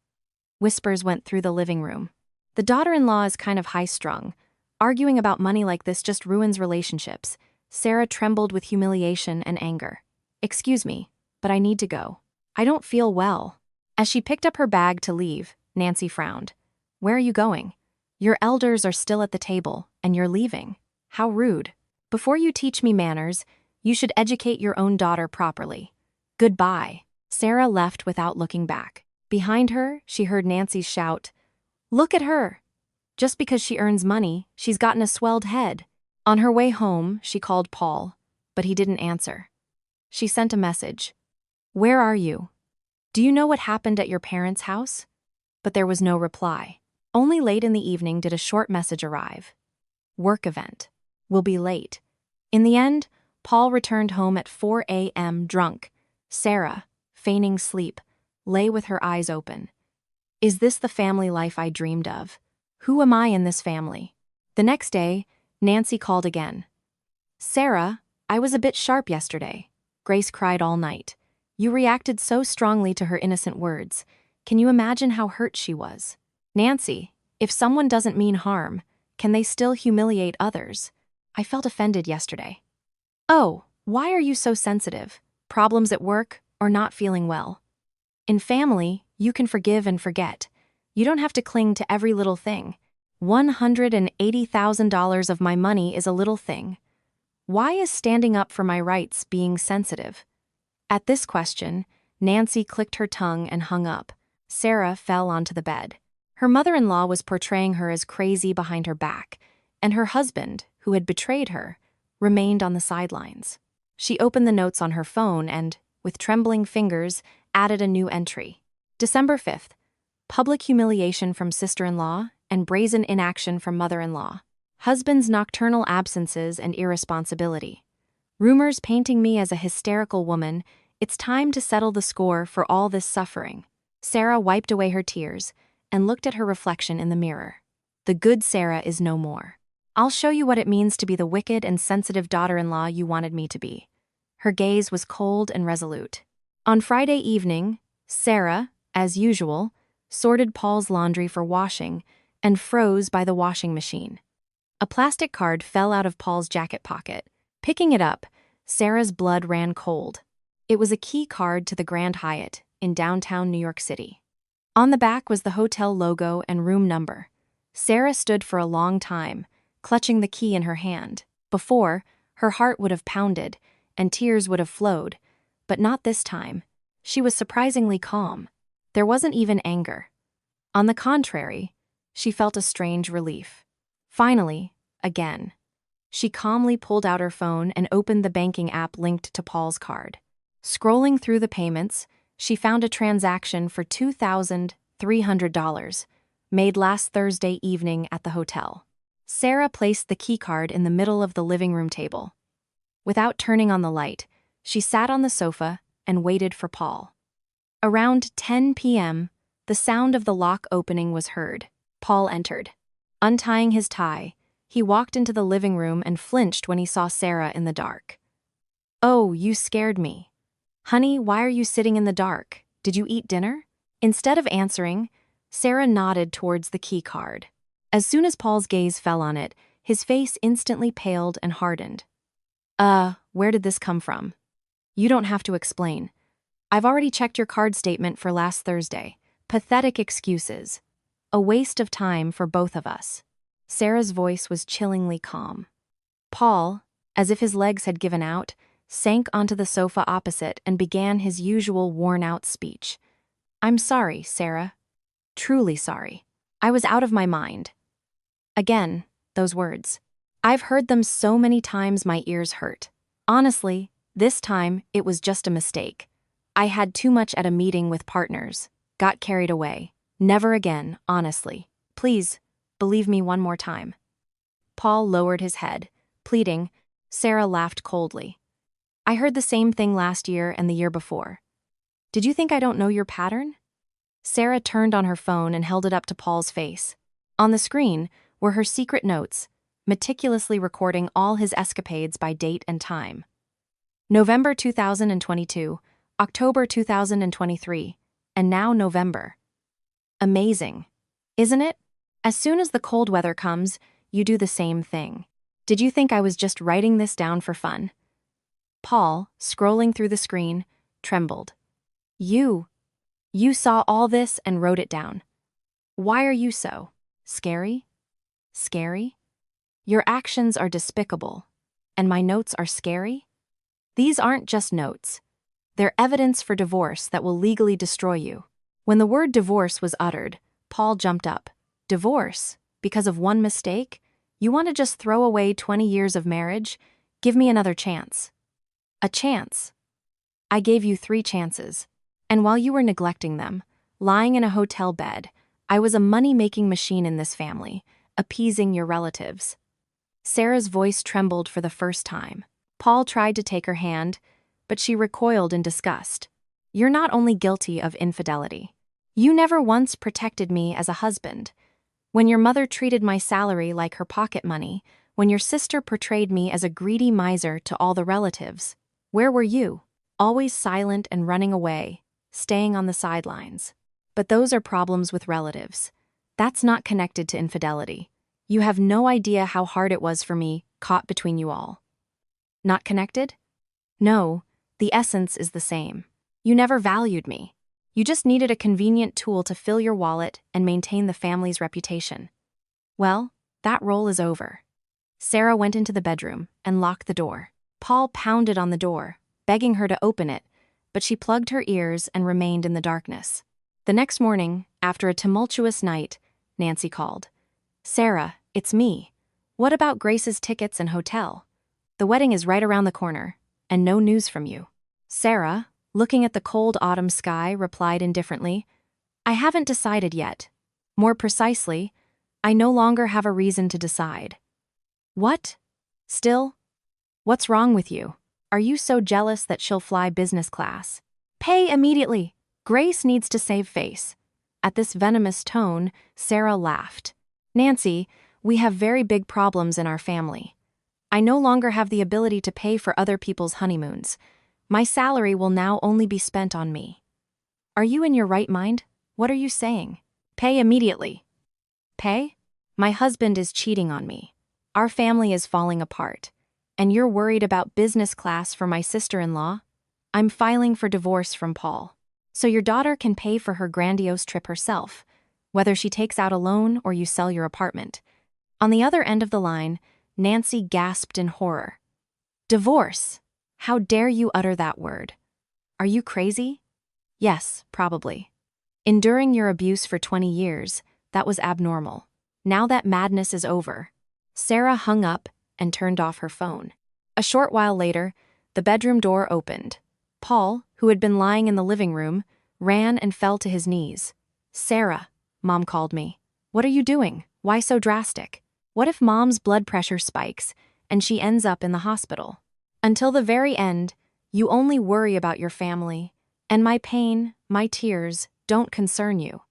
Whispers went through the living room. The daughter-in-law is kind of high-strung. Arguing about money like this just ruins relationships. Sarah trembled with humiliation and anger. Excuse me, but I need to go. I don't feel well. As she picked up her bag to leave, Nancy frowned. Where are you going? Your elders are still at the table, and you're leaving. How rude. Before you teach me manners, you should educate your own daughter properly. Goodbye. Sarah left without looking back. Behind her, she heard Nancy shout, Look at her! Just because she earns money, she's gotten a swelled head. On her way home, she called Paul, but he didn't answer. She sent a message. Where are you? Do you know what happened at your parents' house? But there was no reply. Only late in the evening did a short message arrive. Work event. Will be late. In the end, Paul returned home at 4 a.m. drunk. Sarah, feigning sleep, lay with her eyes open. Is this the family life I dreamed of? Who am I in this family? The next day, Nancy called again. Sarah, I was a bit sharp yesterday. Grace cried all night. You reacted so strongly to her innocent words. Can you imagine how hurt she was? Nancy, if someone doesn't mean harm, can they still humiliate others? I felt offended yesterday. Oh, why are you so sensitive? Problems at work or not feeling well? In family, you can forgive and forget. You don't have to cling to every little thing. $180,000 of my money is a little thing. Why is standing up for my rights being sensitive? At this question, Nancy clicked her tongue and hung up. Sarah fell onto the bed. Her mother-in-law was portraying her as crazy behind her back, and her husband, who had betrayed her, remained on the sidelines. She opened the notes on her phone and, with trembling fingers, added a new entry. December 5th. Public humiliation from sister-in-law and brazen inaction from mother-in-law. Husband's nocturnal absences and irresponsibility. Rumors painting me as a hysterical woman. It's time to settle the score for all this suffering. Sarah wiped away her tears and looked at her reflection in the mirror. The good Sarah is no more. I'll show you what it means to be the wicked and sensitive daughter-in-law you wanted me to be. Her gaze was cold and resolute. On Friday evening, Sarah, as usual, sorted Paul's laundry for washing and froze by the washing machine. A plastic card fell out of Paul's jacket pocket. Picking it up, Sarah's blood ran cold. It was a key card to the Grand Hyatt in downtown New York City. On the back was the hotel logo and room number. Sarah stood for a long time, clutching the key in her hand. Before, her heart would have pounded and tears would have flowed, but not this time. She was surprisingly calm. There wasn't even anger. On the contrary, she felt a strange relief. Finally, again. She calmly pulled out her phone and opened the banking app linked to Paul's card. Scrolling through the payments, she found a transaction for $2,300, made last Thursday evening at the hotel. Sarah placed the keycard in the middle of the living room table. Without turning on the light, she sat on the sofa and waited for Paul. Around 10 p.m., the sound of the lock opening was heard. Paul entered. Untying his tie, he walked into the living room and flinched when he saw Sarah in the dark. "Oh, you scared me. Honey, why are you sitting in the dark? Did you eat dinner?" Instead of answering, Sarah nodded towards the key card. As soon as Paul's gaze fell on it, his face instantly paled and hardened. Where did this come from?" "You don't have to explain. I've already checked your card statement for last Thursday. Pathetic excuses. A waste of time for both of us." Sarah's voice was chillingly calm. Paul, as if his legs had given out, sank onto the sofa opposite and began his usual worn-out speech. "I'm sorry, Sarah. Truly sorry. I was out of my mind." Again, those words. I've heard them so many times my ears hurt. Honestly, this time it was just a mistake. I had too much at a meeting with partners. Got carried away. Never again, honestly. Please, believe me one more time. Paul lowered his head, pleading. Sarah laughed coldly. I heard the same thing last year and the year before. Did you think I don't know your pattern? Sarah turned on her phone and held it up to Paul's face. On the screen were her secret notes, meticulously recording all his escapades by date and time. November 2022, October 2023, and now November. Amazing, isn't it? As soon as the cold weather comes, you do the same thing. Did you think I was just writing this down for fun? Paul, scrolling through the screen, trembled. You saw all this and wrote it down. Why are you so scary? Scary? Your actions are despicable, and my notes are scary? These aren't just notes. They're evidence for divorce that will legally destroy you. When the word divorce was uttered, Paul jumped up. Divorce? Because of one mistake? You want to just throw away 20 years of marriage? Give me another chance. A chance? I gave you 3 chances. And while you were neglecting them, lying in a hotel bed, I was a money-making machine in this family, appeasing your relatives. Sarah's voice trembled for the first time. Paul tried to take her hand, but she recoiled in disgust. You're not only guilty of infidelity. You never once protected me as a husband. When your mother treated my salary like her pocket money, when your sister portrayed me as a greedy miser to all the relatives, where were you? Always silent and running away, staying on the sidelines. But those are problems with relatives. That's not connected to infidelity. You have no idea how hard it was for me, caught between you all. Not connected? No, the essence is the same. You never valued me. You just needed a convenient tool to fill your wallet and maintain the family's reputation. Well, that role is over. Sarah went into the bedroom and locked the door. Paul pounded on the door, begging her to open it, but she plugged her ears and remained in the darkness. The next morning, after a tumultuous night, Nancy called. Sarah, it's me. What about Grace's tickets and hotel? The wedding is right around the corner, and no news from you. Sarah, looking at the cold autumn sky, replied indifferently, I haven't decided yet. More precisely, I no longer have a reason to decide. What? Still? What's wrong with you? Are you so jealous that she'll fly business class? Pay immediately. Grace needs to save face. At this venomous tone, Sarah laughed. Nancy, we have very big problems in our family. I no longer have the ability to pay for other people's honeymoons. My salary will now only be spent on me. Are you in your right mind? What are you saying? Pay immediately. Pay? My husband is cheating on me. Our family is falling apart. And you're worried about business class for my sister-in-law? I'm filing for divorce from Paul. So your daughter can pay for her grandiose trip herself, whether she takes out a loan or you sell your apartment. On the other end of the line, Nancy gasped in horror. Divorce? How dare you utter that word? Are you crazy? Yes, probably. Enduring your abuse for 20 years, that was abnormal. Now that madness is over. Sarah hung up and turned off her phone. A short while later, the bedroom door opened. Paul, who had been lying in the living room, ran and fell to his knees. Sarah, Mom called me. What are you doing? Why so drastic? What if Mom's blood pressure spikes and she ends up in the hospital? Until the very end, you only worry about your family, and my pain, my tears, don't concern you.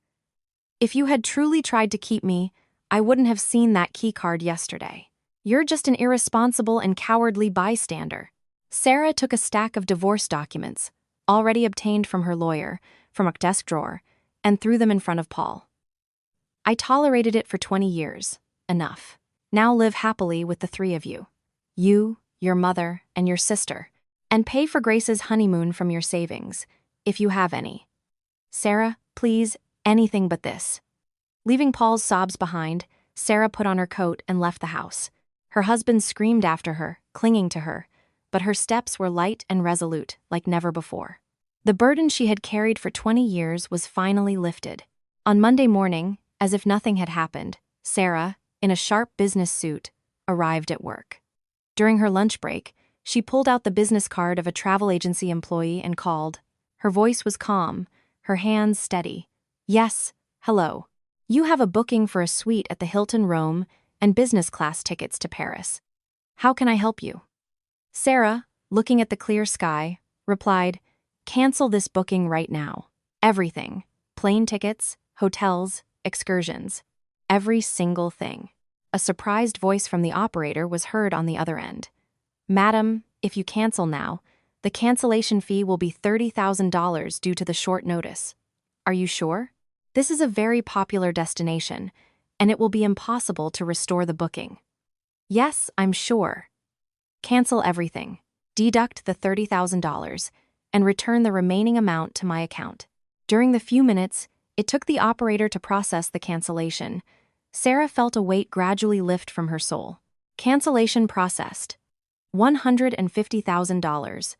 If you had truly tried to keep me, I wouldn't have seen that key card yesterday. You're just an irresponsible and cowardly bystander. Sarah took a stack of divorce documents, already obtained from her lawyer, from a desk drawer, and threw them in front of Paul. I tolerated it for 20 years. Enough. Now live happily with the 3 of you. You, your mother, and your sister, and pay for Grace's honeymoon from your savings, if you have any. Sarah, please, anything but this. Leaving Paul's sobs behind, Sarah put on her coat and left the house. Her husband screamed after her, clinging to her, but her steps were light and resolute, like never before. The burden she had carried for 20 years was finally lifted. On Monday morning, as if nothing had happened, Sarah, in a sharp business suit, arrived at work. During her lunch break, she pulled out the business card of a travel agency employee and called. Her voice was calm, her hands steady. Yes, hello. You have a booking for a suite at the Hilton Rome and business class tickets to Paris. How can I help you? Sarah, looking at the clear sky, replied, Cancel this booking right now. Everything. Plane tickets, hotels, excursions. Every single thing. A surprised voice from the operator was heard on the other end. Madam, if you cancel now, the cancellation fee will be $30,000 due to the short notice. Are you sure? This is a very popular destination, and it will be impossible to restore the booking. Yes, I'm sure. Cancel everything. Deduct the $30,000 and return the remaining amount to my account. During the few minutes it took the operator to process the cancellation, Sarah felt a weight gradually lift from her soul. Cancellation processed. $150,000,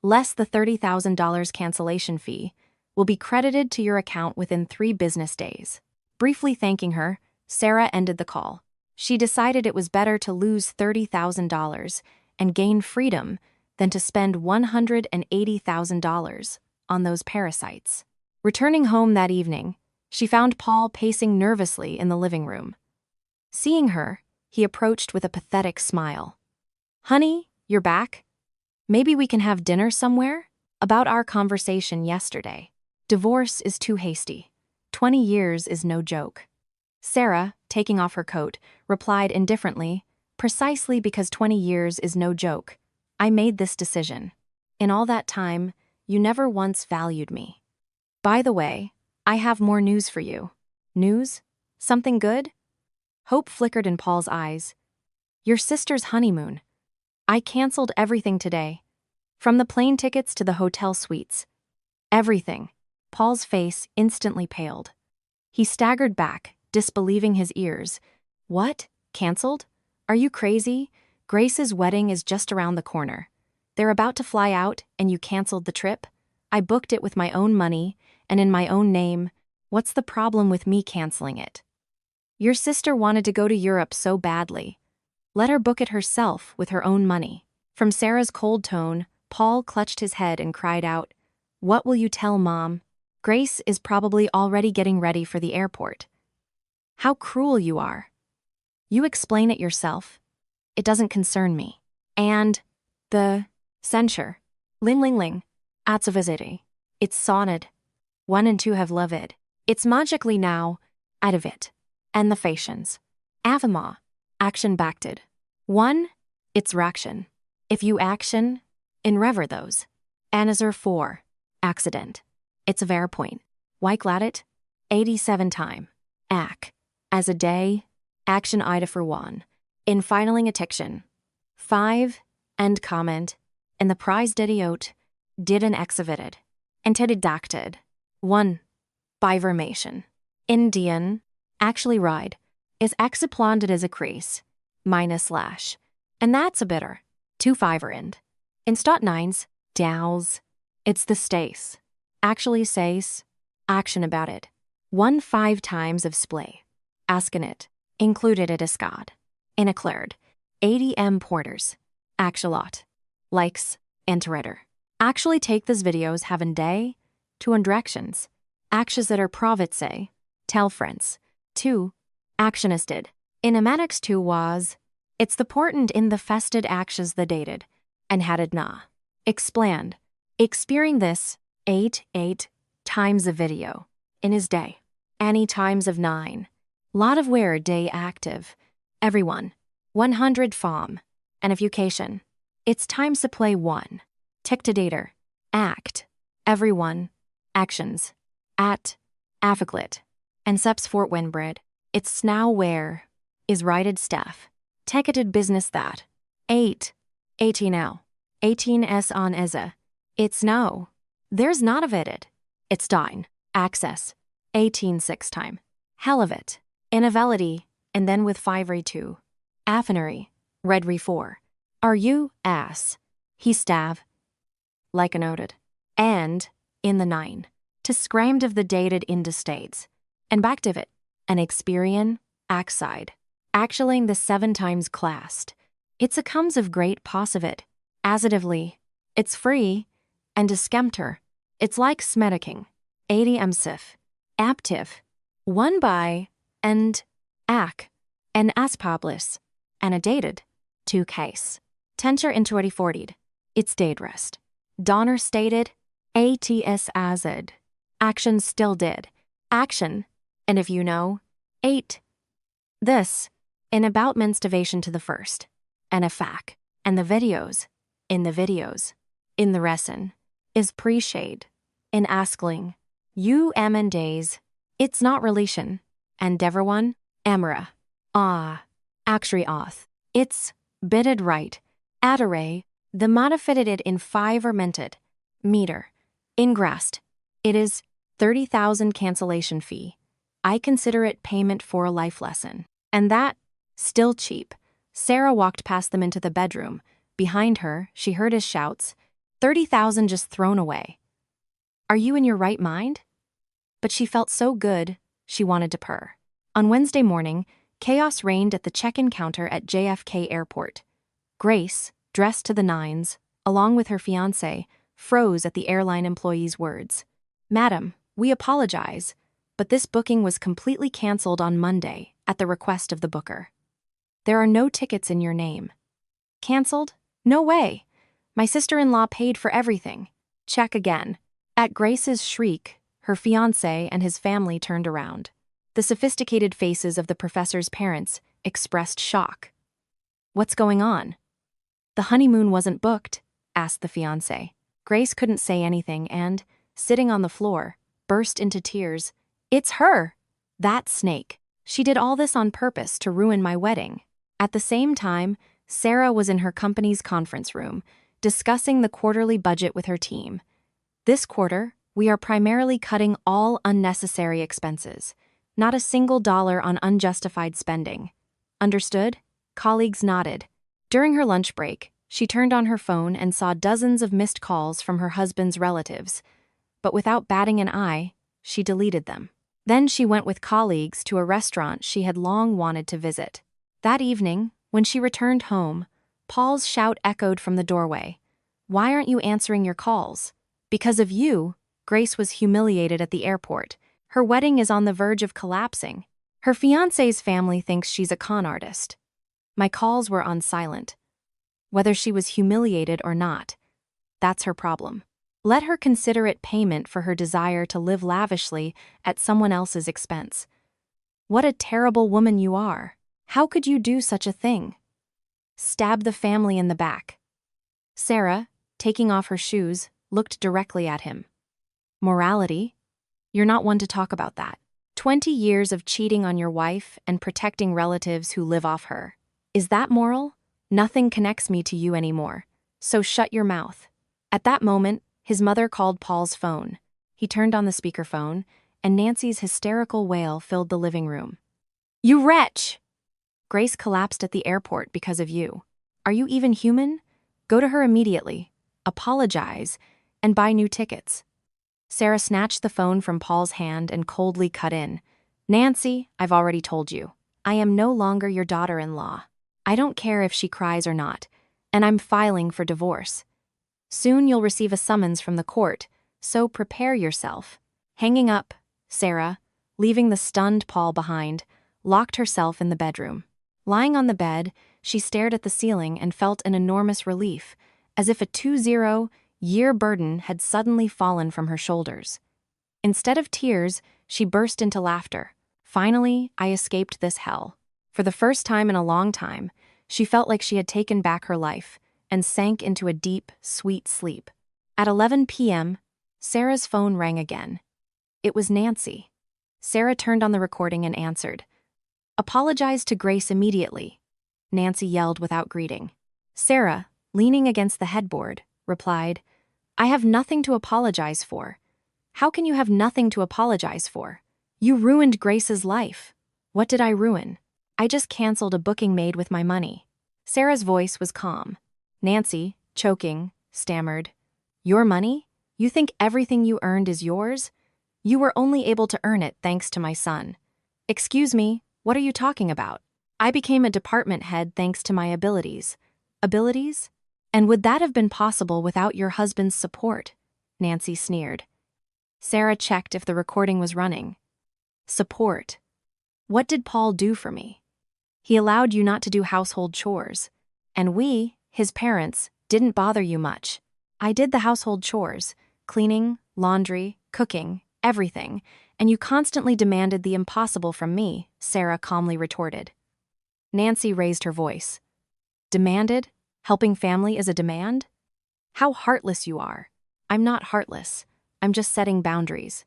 less the $30,000 cancellation fee, will be credited to your account within 3 business days. Briefly thanking her, Sarah ended the call. She decided it was better to lose $30,000 and gain freedom than to spend $180,000 on those parasites. Returning home that evening, she found Paul pacing nervously in the living room. Seeing her, he approached with a pathetic smile. Honey, you're back? Maybe we can have dinner somewhere? About our conversation yesterday. Divorce is too hasty. 20 years is no joke. Sarah, taking off her coat, replied indifferently, Precisely because 20 years is no joke. I made this decision. In all that time, you never once valued me. By the way, I have more news for you. News? Something good? Hope flickered in Paul's eyes. Your sister's honeymoon. I canceled everything today. From the plane tickets to the hotel suites. Everything. Paul's face instantly paled. He staggered back, disbelieving his ears. What? Canceled? Are you crazy? Grace's wedding is just around the corner. They're about to fly out and you canceled the trip? I booked it with my own money and in my own name. What's the problem with me canceling it? Your sister wanted to go to Europe so badly. Let her book it herself with her own money. From Sarah's cold tone, Paul clutched his head and cried out, What will you tell Mom? Grace is probably already getting ready for the airport. How cruel you are. You explain it yourself. It doesn't concern me. And the censure. Ling ling ling. Atsaviziti. It's sonnet. 1 and 2 have loved. It's magically now, out of it. And the fations. Avama. Action backed. 1. It's raction. If you action, in rever those. Anazar 4. Accident. It's a ver point. Why glad it? 87 time. Ac. As a day. Action ida for 1. In filing a tiction. 5. End comment. In the prize didiote. Did an exhibited. Antedidacted. 1. By vermation. Indian. Actually ride. Is exaplanded as a crease. Minus slash. And that's a bitter. 2 fiver end. In stot 9s. Dowls. It's the stace. Actually says. Action about it. 1 5 times of splay. Askin it. Included it a scod. In a cleared. 80 porters. Actualot. Likes. Interretter. Actually take these videos having day. 2 directions. Actions that are provet say. Tell friends. 2. Actionisted. In amatics 2 was. It's the portent in the fested actions the dated. And had it na. Expland. Experiencing this. 8 times a video. In his day. Any times of 9. Lot of where day active. Everyone. 100 fom. And education. It's times to play 1. Tictodator. Act. Everyone. Actions. At. Affliclit. And seps Fort Winbred. It's now where. Is righted staff. Teketed business that. 8. 18 now. 18s on Eza. It's no. There's not of it. It's dine. Access. 18 6 time. Hell of it. Innovelity. And then with 5 2. Affinery. Red 4. Are you, ass? He stav. Like a noted. And, in the 9. To scrammed of the dated into states. And backed of it. An Experian, Axide. Actually, the 7 times classed. It's a comes of great positive. Asitively. It's free. And a skemter. It's like smedeking. 80 msif. Aptiv. One by. And. Ac. And aspablis. And a dated. 2 case. Tensure into 40. It's date rest. Donner stated. ATS azid. Action still did. Action. And if you know. 8. This. In about menstavation to the first. And a fac. And the videos. In the videos. In the resin. Is pre-shade. In askling. You and days. It's not relation. And everyone. Amra. Ah. Actually auth. It's. Bidded right. Adare. The modified it in 5 or mented. Meter. Ingrast. It is. 30,000 cancellation fee. I consider it payment for a life lesson. And that. Still cheap. Sarah walked past them into the bedroom. Behind her, she heard his shouts. 30,000 just thrown away. Are you in your right mind? But she felt so good, she wanted to purr. On Wednesday morning, chaos reigned at the check-in counter at JFK Airport. Grace, dressed to the nines, along with her fiancé, froze at the airline employee's words. Madam, we apologize, but this booking was completely canceled on Monday at the request of the booker. There are no tickets in your name. Canceled? No way. My sister-in-law paid for everything. Check again. At Grace's shriek, her fiancé and his family turned around. The sophisticated faces of the professor's parents expressed shock. What's going on? The honeymoon wasn't booked, asked the fiancé. Grace couldn't say anything and, sitting on the floor, burst into tears. It's her! That snake. She did all this on purpose to ruin my wedding. At the same time, Sarah was in her company's conference room, discussing the quarterly budget with her team. This quarter, we are primarily cutting all unnecessary expenses. Not a single dollar on unjustified spending. Understood? Colleagues nodded. During her lunch break, she turned on her phone and saw dozens of missed calls from her husband's relatives. But without batting an eye, she deleted them. Then she went with colleagues to a restaurant she had long wanted to visit. That evening, when she returned home, Paul's shout echoed from the doorway. Why aren't you answering your calls? Because of you, Grace was humiliated at the airport. Her wedding is on the verge of collapsing. Her fiancé's family thinks she's a con artist. My calls were on silent. Whether she was humiliated or not, that's her problem. Let her consider it payment for her desire to live lavishly at someone else's expense. What a terrible woman you are. How could you do such a thing? Stab the family in the back. Sarah, taking off her shoes, looked directly at him. Morality? You're not one to talk about that. 20 years of cheating on your wife and protecting relatives who live off her. Is that moral? Nothing connects me to you anymore. So shut your mouth. At that moment, his mother called Paul's phone. He turned on the speakerphone, and Nancy's hysterical wail filled the living room. You wretch! Grace collapsed at the airport because of you. Are you even human? Go to her immediately, apologize, and buy new tickets. Sarah snatched the phone from Paul's hand and coldly cut in. Nancy, I've already told you. I am no longer your daughter-in-law. I don't care if she cries or not, and I'm filing for divorce. Soon you'll receive a summons from the court, so prepare yourself. Hanging up, Sarah, leaving the stunned Paul behind, locked herself in the bedroom. Lying on the bed, she stared at the ceiling and felt an enormous relief, as if a 20-year burden had suddenly fallen from her shoulders. Instead of tears, she burst into laughter. Finally, I escaped this hell. For the first time in a long time, she felt like she had taken back her life and sank into a deep, sweet sleep. At 11 p.m., Sarah's phone rang again. It was Nancy. Sarah turned on the recording and answered. Apologize to Grace immediately, Nancy yelled without greeting. Sarah, leaning against the headboard, replied, I have nothing to apologize for. How can you have nothing to apologize for? You ruined Grace's life. What did I ruin? I just canceled a booking made with my money. Sarah's voice was calm. Nancy, choking, stammered, Your money? You think everything you earned is yours? You were only able to earn it thanks to my son. Excuse me, what are you talking about? I became a department head thanks to my abilities. Abilities? And would that have been possible without your husband's support? Nancy sneered. Sarah checked if the recording was running. Support. What did Paul do for me? He allowed you not to do household chores. And we, his parents, didn't bother you much. I did the household chores, cleaning, laundry, cooking, everything, and you constantly demanded the impossible from me, Sarah calmly retorted. Nancy raised her voice. Demanded? Helping family is a demand? How heartless you are. I'm not heartless. I'm just setting boundaries.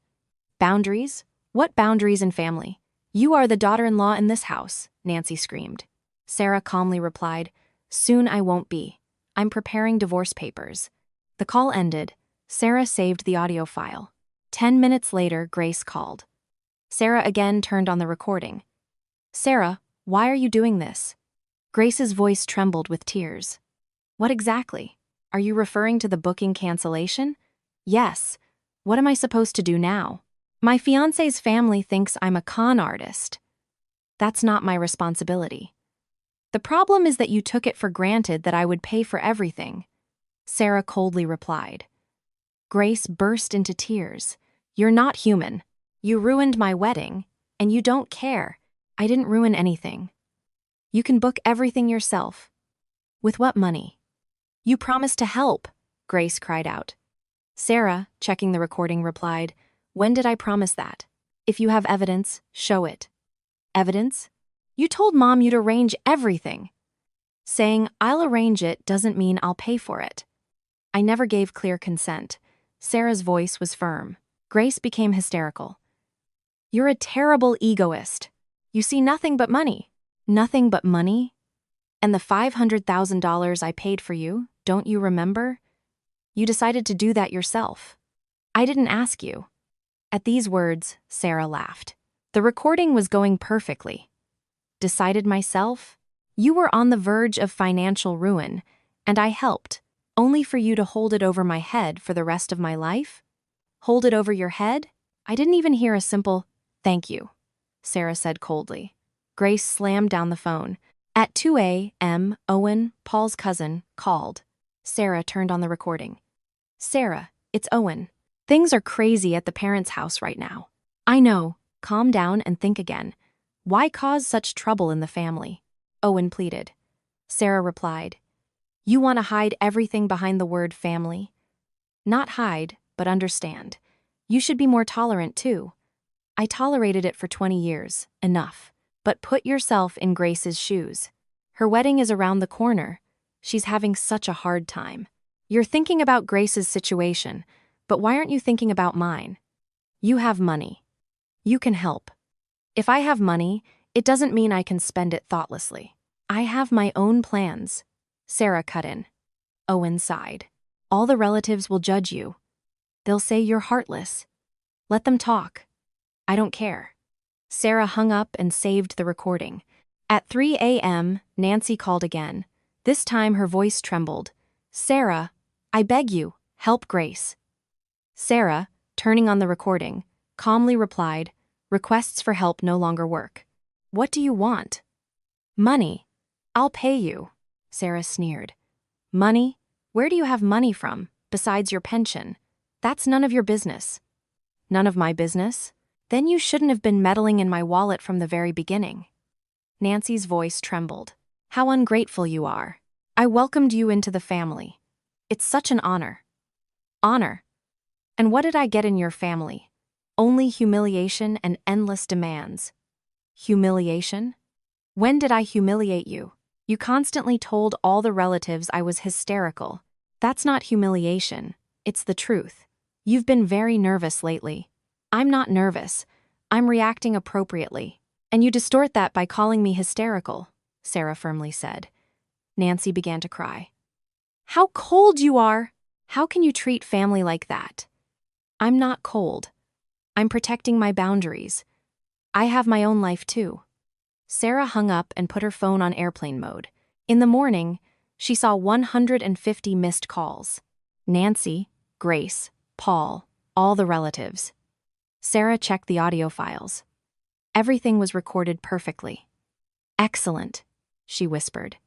Boundaries? What boundaries in family? You are the daughter-in-law in this house, Nancy screamed. Sarah calmly replied, Soon I won't be. I'm preparing divorce papers. The call ended. Sarah saved the audio file. 10 minutes later, Grace called. Sarah again turned on the recording. Sarah, why are you doing this? Grace's voice trembled with tears. What exactly? Are you referring to the booking cancellation? Yes. What am I supposed to do now? My fiancé's family thinks I'm a con artist. That's not my responsibility. The problem is that you took it for granted that I would pay for everything, Sarah coldly replied. Grace burst into tears. You're not human. You ruined my wedding, and you don't care. I didn't ruin anything. You can book everything yourself. With what money? You promised to help, Grace cried out. Sarah, checking the recording, replied, When did I promise that? If you have evidence, show it. Evidence? You told Mom you'd arrange everything. Saying, I'll arrange it doesn't mean I'll pay for it. I never gave clear consent. Sarah's voice was firm. Grace became hysterical. You're a terrible egoist. You see nothing but money. Nothing but money? And the $500,000 I paid for you, don't you remember? You decided to do that yourself. I didn't ask you. At these words, Sarah laughed. The recording was going perfectly. Decided myself? You were on the verge of financial ruin, and I helped, only for you to hold it over my head for the rest of my life? Hold it over your head? I didn't even hear a simple, thank you, Sarah said coldly. Grace slammed down the phone. At 2 a.m., Owen, Paul's cousin, called. Sarah turned on the recording. Sarah, it's Owen. Things are crazy at the parents' house right now. I know. Calm down and think again. Why cause such trouble in the family? Owen pleaded. Sarah replied, You want to hide everything behind the word family? Not hide, but understand. You should be more tolerant too. I tolerated it for 20 years, enough. But put yourself in Grace's shoes. Her wedding is around the corner. She's having such a hard time. You're thinking about Grace's situation, but why aren't you thinking about mine? You have money. You can help. If I have money, it doesn't mean I can spend it thoughtlessly. I have my own plans. Sarah cut in. Owen sighed. All the relatives will judge you. They'll say you're heartless. Let them talk. I don't care. Sarah hung up and saved the recording. At 3 a.m., Nancy called again. This time her voice trembled. Sarah, I beg you, help Grace. Sarah, turning on the recording, calmly replied, Requests for help no longer work. What do you want? Money. I'll pay you, Sarah sneered. Money? Where do you have money from, besides your pension? That's none of your business. None of my business? Then you shouldn't have been meddling in my wallet from the very beginning. Nancy's voice trembled. How ungrateful you are. I welcomed you into the family. It's such an honor. Honor? And what did I get in your family? Only humiliation and endless demands. Humiliation? When did I humiliate you? You constantly told all the relatives I was hysterical. That's not humiliation. It's the truth. You've been very nervous lately. I'm not nervous. I'm reacting appropriately. And you distort that by calling me hysterical, Sarah firmly said. Nancy began to cry. How cold you are! How can you treat family like that? I'm not cold. I'm protecting my boundaries. I have my own life too. Sarah hung up and put her phone on airplane mode. In the morning, she saw 150 missed calls. Nancy, Grace, Paul, all the relatives. Sarah checked the audio files. Everything was recorded perfectly. Excellent, she whispered.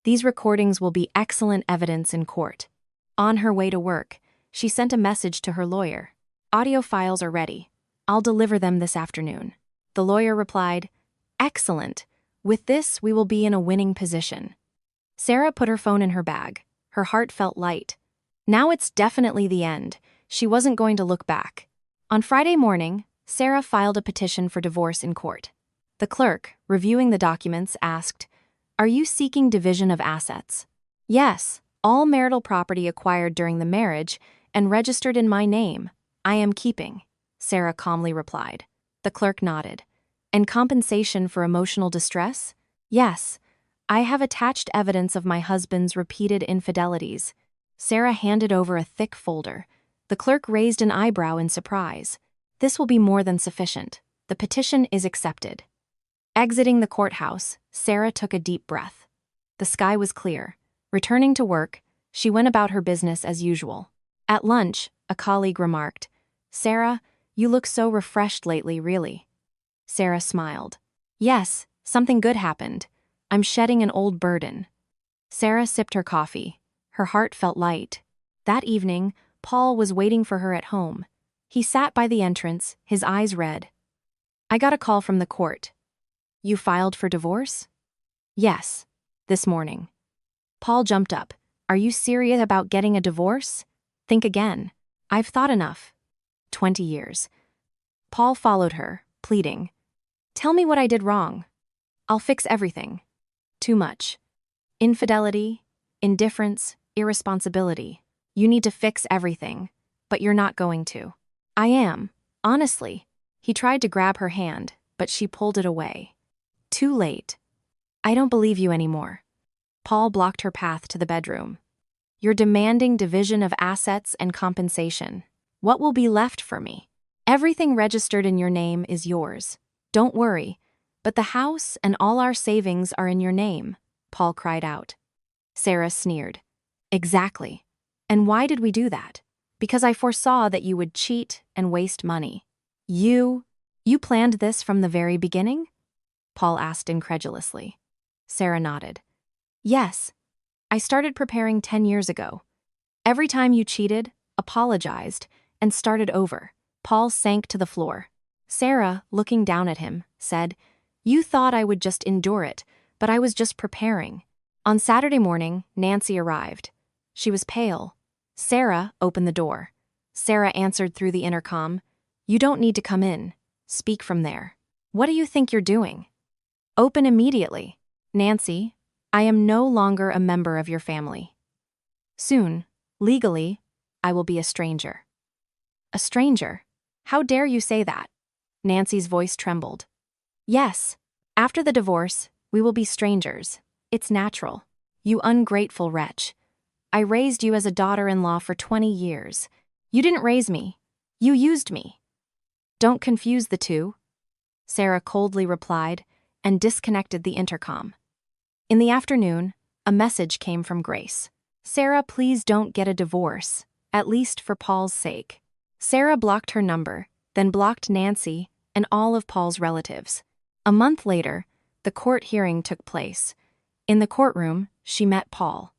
These recordings will be excellent evidence in court. On her way to work, she sent a message to her lawyer. Audio files are ready. I'll deliver them this afternoon. The lawyer replied, Excellent. With this, we will be in a winning position. Sarah put her phone in her bag. Her heart felt light. Now it's definitely the end. She wasn't going to look back. On Friday morning, Sarah filed a petition for divorce in court. The clerk, reviewing the documents, asked, Are you seeking division of assets? Yes, all marital property acquired during the marriage and registered in my name, I am keeping, Sarah calmly replied. The clerk nodded. And compensation for emotional distress? Yes, I have attached evidence of my husband's repeated infidelities. Sarah handed over a thick folder. The clerk raised an eyebrow in surprise. This will be more than sufficient. The petition is accepted. Exiting the courthouse, Sarah took a deep breath. The sky was clear. Returning to work, she went about her business as usual. At lunch, a colleague remarked, Sarah, you look so refreshed lately, really. Sarah smiled. Yes, something good happened. I'm shedding an old burden. Sarah sipped her coffee. Her heart felt light. That evening, Paul was waiting for her at home. He sat by the entrance, his eyes red. I got a call from the court. You filed for divorce? Yes, this morning. Paul jumped up. Are you serious about getting a divorce? Think again. I've thought enough. 20 years. Paul followed her, pleading. Tell me what I did wrong. I'll fix everything. Too much. Infidelity, indifference, irresponsibility. You need to fix everything, but you're not going to. I am, honestly. He tried to grab her hand, but she pulled it away. Too late. I don't believe you anymore. Paul blocked her path to the bedroom. You're demanding division of assets and compensation. What will be left for me? Everything registered in your name is yours. Don't worry, but the house and all our savings are in your name, Paul cried out. Sarah sneered. Exactly. And why did we do that? Because I foresaw that you would cheat and waste money. You planned this from the very beginning? Paul asked incredulously. Sarah nodded. Yes. I started preparing 10 years ago. Every time you cheated, apologized, and started over. Paul sank to the floor. Sarah, looking down at him, said, You thought I would just endure it, but I was just preparing. On Saturday morning, Nancy arrived. She was pale. Sarah opened the door. Sarah answered through the intercom, You don't need to come in. Speak from there. What do you think you're doing? Open immediately. Nancy, I am no longer a member of your family. Soon, legally, I will be a stranger. A stranger? How dare you say that? Nancy's voice trembled. Yes, after the divorce, we will be strangers. It's natural. You ungrateful wretch. I raised you as a daughter-in-law for 20 years. You didn't raise me. You used me. Don't confuse the two, Sarah coldly replied and disconnected the intercom. In the afternoon, a message came from Grace. Sarah, please don't get a divorce, at least for Paul's sake. Sarah blocked her number, then blocked Nancy and all of Paul's relatives. A month later, the court hearing took place. In the courtroom, she met Paul.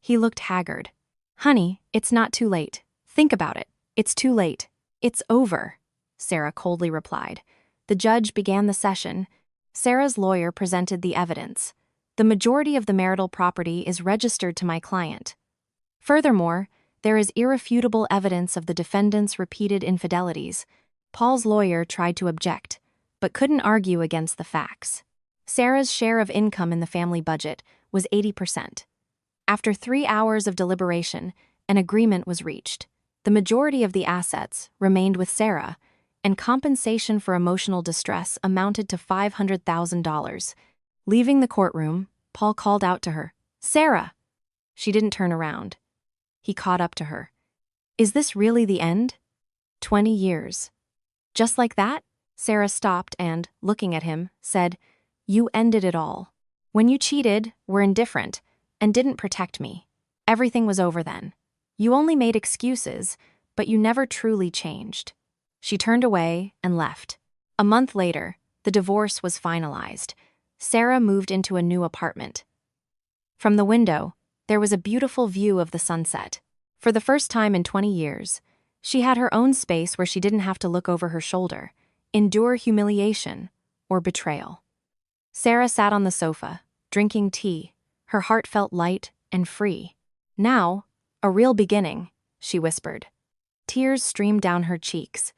He looked haggard. Honey, it's not too late. Think about it. It's too late. It's over, Sarah coldly replied. The judge began the session. Sarah's lawyer presented the evidence. The majority of the marital property is registered to my client. Furthermore, there is irrefutable evidence of the defendant's repeated infidelities. Paul's lawyer tried to object, but couldn't argue against the facts. Sarah's share of income in the family budget was 80%. After 3 hours of deliberation, an agreement was reached. The majority of the assets remained with Sarah, and compensation for emotional distress amounted to $500,000. Leaving the courtroom, Paul called out to her, Sarah! She didn't turn around. He caught up to her. Is this really the end? 20 years. Just like that? Sarah stopped and, looking at him, said, You ended it all. When you cheated, were indifferent, and didn't protect me. Everything was over then. You only made excuses, but you never truly changed. She turned away and left. A month later, the divorce was finalized. Sarah moved into a new apartment. From the window, there was a beautiful view of the sunset. For the first time in 20 years, she had her own space where she didn't have to look over her shoulder, endure humiliation, or betrayal. Sarah sat on the sofa, drinking tea. Her heart felt light and free. Now, a real beginning, she whispered. Tears streamed down her cheeks.